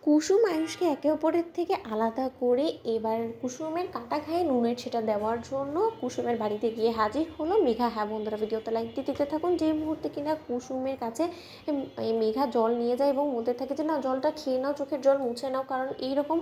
কুসুম আয়ুষকে একে অপরের থেকে আলাদা করে এবার কুসুমের কাটা ঘায়ে নুনের ছিটা দেওয়ার জন্য কুসুমের বাড়িতে গিয়ে হাজির হলো মেঘা। হ্যাঁ বন্ধুরা, ভিডিওতে লাইক দিয়ে দিতে থাকুন। যে মুহূর্তে কিনা কুসুমের কাছে এই মেঘা জল নিয়ে যায় এবং বলতে থাকে যে না, জলটা খেয়ে নাও, চোখের জল মুছে নাও, কারণ এইরকম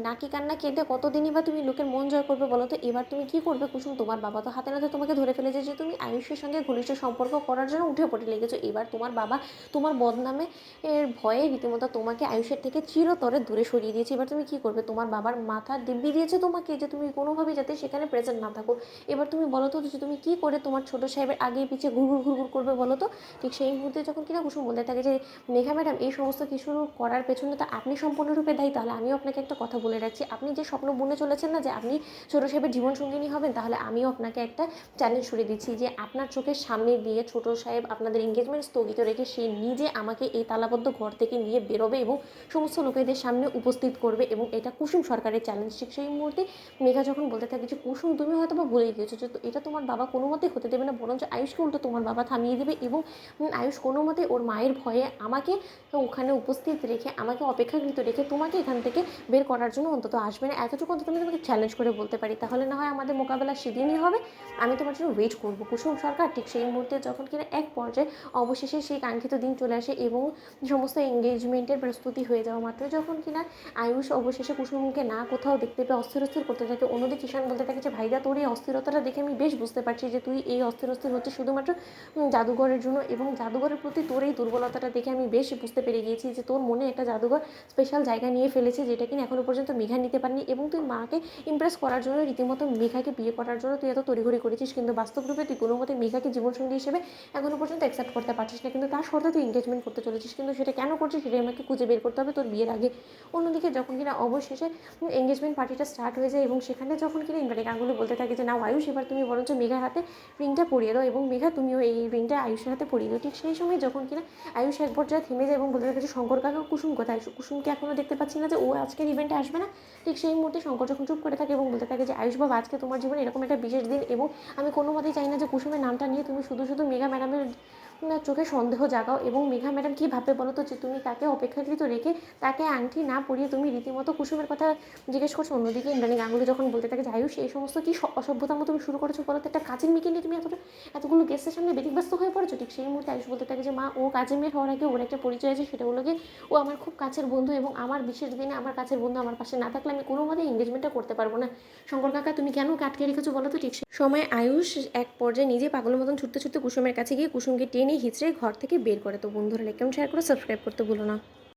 নাকি কান্না কেঁদে কতদিনই বা তুমি লোকের মন জয় করবে বলো তো। এবার তুমি কি করবে কুসুম? তোমার বাবা তো হাতে নাতে তোমাকে ধরে ফেলেছে যে তুমি আয়ুষের সঙ্গে ঘনিষ্ঠ সম্পর্ক করার জন্য উঠে পড়ে লেগেছো। এবার তোমার বাবা তোমার বদনামে এর ভয়ে রীতিমতো তোমাকে আয়ুষের থেকে চিরতরে দূরে সরিয়ে দিয়েছে। এবার তুমি কি করবে? তোমার বাবার মাথা দিব্যি দিয়েছে তোমাকে যে তুমি কোনোভাবেই যাতে সেখানে প্রেজেন্ট না থাকো। এবার তুমি বলো তো যে তুমি কি করে তোমার ছোটো সাহেবের আগে পিছিয়ে ঘুরঘুর ঘুরঘুর করবে বলো তো। ঠিক সেই মুহূর্তে যখন কিনা কুসুম বলতে থাকে যে মেঘা ম্যাডাম, এই সমস্ত কিছু করার পেছনে তো আপনি সম্পূর্ণরূপে দায়ী। তাহলে আমিও আপনাকে একটা কথা বলে রাখছি, আপনি যে স্বপ্ন বুনে চলেছেন না যে আপনি ছোটো সাহেবের জীবনসঙ্গিনী হবেন, তাহলে আমিও আপনাকে একটা চ্যালেঞ্জ ছুড়ে দিচ্ছি যে আপনার চোখের সামনে দিয়ে ছোটো সাহেব আপনাদের এঙ্গেজমেন্ট স্থগিত রেখে সে নিজে আমাকে এই তালাবদ্ধ ঘর থেকে নিয়ে বেরোবে এবং সমস্ত লোকেদের সামনে উপস্থিত করবে, এবং এটা কুসুম সরকারের চ্যালেঞ্জ। ঠিক সেই মুহূর্তে মেঘা যখন বলতে থাকে যে কুসুম, তুমি হয়তো বা ভুলে গিয়েছো যে এটা তোমার বাবা কোনো মতেই হতে দেবে না, বরঞ্চ আয়ুষকে উল্টো তোমার বাবা থামিয়ে দেবে, এবং আয়ুষ কোনো মতে ওর মায়ের ভয়ে আমাকে ওখানে উপস্থিত রেখে, আমাকে অপেক্ষাকৃত রেখে তোমাকে এখান থেকে বের করার জন্য অন্তত আসবে না। এতটুকু অন্তত আমি তোমাকে চ্যালেঞ্জ করে বলতে পারি। তাহলে না হয় আমাদের মোকাবেলা সেদিনই হবে, আমি তোমার জন্য ওয়েট করবো কুসুম সরকার। ঠিক সেই মুহূর্তে যখন কিনা এক পর্যায়ে অবশেষে সেই কাঙ্ক্ষিত দিন চলে আসে এবং সমস্ত এঙ্গেজমেন্টের প্রস্তুতি হয়ে যাওয়া মাত্র যখন কিনা আয়ুষ অবশেষে কুসুমকে না কোথাও দেখতে পেয়ে অস্থির অস্থির করতে থাকে, অন্যদিকে কিষাণ বলতে থাকে যে ভাইদা, তোর এই অস্থিরতাটা দেখে আমি বেশ বুঝতে পারছি যে তুই এই অস্থির হচ্ছে শুধুমাত্র জাদুঘরের জন্য, এবং জাদুঘরের প্রতি তোর এই দুর্বলতাটা দেখে আমি বেশ বুঝতে পেরে গিয়েছি যে তোর মনে একটা জাদুঘর স্পেশাল জায়গা নিয়ে ফেলেছে, যেটা কিনা এখনো পর্যন্ত মেঘা নিতে পারেনি, এবং তুই মাকে ইমপ্রেস করার জন্য রীতিমতো মেঘাকে বিয়ে করার জন্য তুই এত তড়িঘড়ি করেছিস, কিন্তু বাস্তব রূপে তুই কোনো মতে মেঘাকে জীবনসঙ্গী হিসেবে এখনো পর্যন্ত অ্যাকসেপ্ট করতে পারছিস না, কিন্তু তার শর্তে তুই এঙ্গেজমেন্ট করতে চলেছিস, কিন্তু সেটা কেন করছিস সেটাই আমাকে খুঁজে বের করতে হবে তোর বিয়ের আগে। অন্যদিকে যখন কিনা অবশেষে এঙ্গেজমেন্ট পার্টিটা স্টার্ট হয়ে যায় এবং সেখানে যখন কিনা ইন্দ্রাণী গাঙ্গুলি বলতে থাকে যে না আয়ুষ, এবার তুমি বরঞ্চ মেঘার হাতে রিংটা পরিয়ে দাও, এবং মেঘা তুমিও এই রিংটা আয়ুষের হাতে পরিয়ে দাও। ঠিক সেই সময় যখন কিনা আয়ুষ এক পর্যায়ে থেমে যায় এবং বলতে থাকে যে শঙ্কর কাকা, কুসুম কোথায়? কুসুমকে এখনও দেখতে পাচ্ছি না যে ও আজকের ইভেন্টে আসবে না। ঠিক সেই মুহূর্তে শঙ্কর যখন চুপ করে থাকে এবং বলতে থাকে যে আয়ুষ বাবা, আজকে তোমার জীবনে এরকম একটা বিশেষ দিন, এবং আমি কোনো মতেই চাই না যে কুসুমের নামটা নিয়ে তুমি শুধু শুধু মেঘা ম্যাডামের চোখে সন্দেহ জাগাও, এবং মেঘা ম্যাডাম কী ভাববে বলো তো যে তুমি তাকে অপেক্ষাকৃত রেখে তাকে আংটি না পরিয়ে তুমি রীতিমতো কুসুমের কথা জিজ্ঞেস করছো। অন্যদিকে ইন্দ্রাণী গাঙ্গুলি যখন বলতে থাকে যে আয়ুষ, এই সমস্ত কি অসভ্যতার মতো তুমি শুরু করেছো বলো তো? একটা কাজের মেয়েকে নিয়ে তুমি এতগুলো গেস্টের সামনে ব্যতিব্যস্ত হয়ে পড়েছো। ঠিক সেই মুহূর্তে আয়ুষ বলতে থাকে যে মা, ও কাজের মেয়ে হওয়ার আগে ওর একটা পরিচয় আছে, সেটা হলো গিয়ে ও আমার খুব কাছের বন্ধু, এবং আমার বিশেষ দিনে আমার কাছের বন্ধু আমার পাশে না থাকলে আমি কোনো মতেই এঙ্গেজমেন্টটা করতে পারবো না। শঙ্কর কাকা, তুমি কেন আটকে রেখেছো বলো তো? ঠিক সেই সময় আয়ুষ এক পর্যায়ে নিজে পাগলের মতন ছুটতে ছুটতে কুসুমের কাছে গিয়ে কুসুমকে টেনে হিচড়ে ঘর থেকে বের করে। তো বন্ধুরা, লাইক কমেন্ট শেয়ার করে সাবস্ক্রাইব করতে ভুলো না।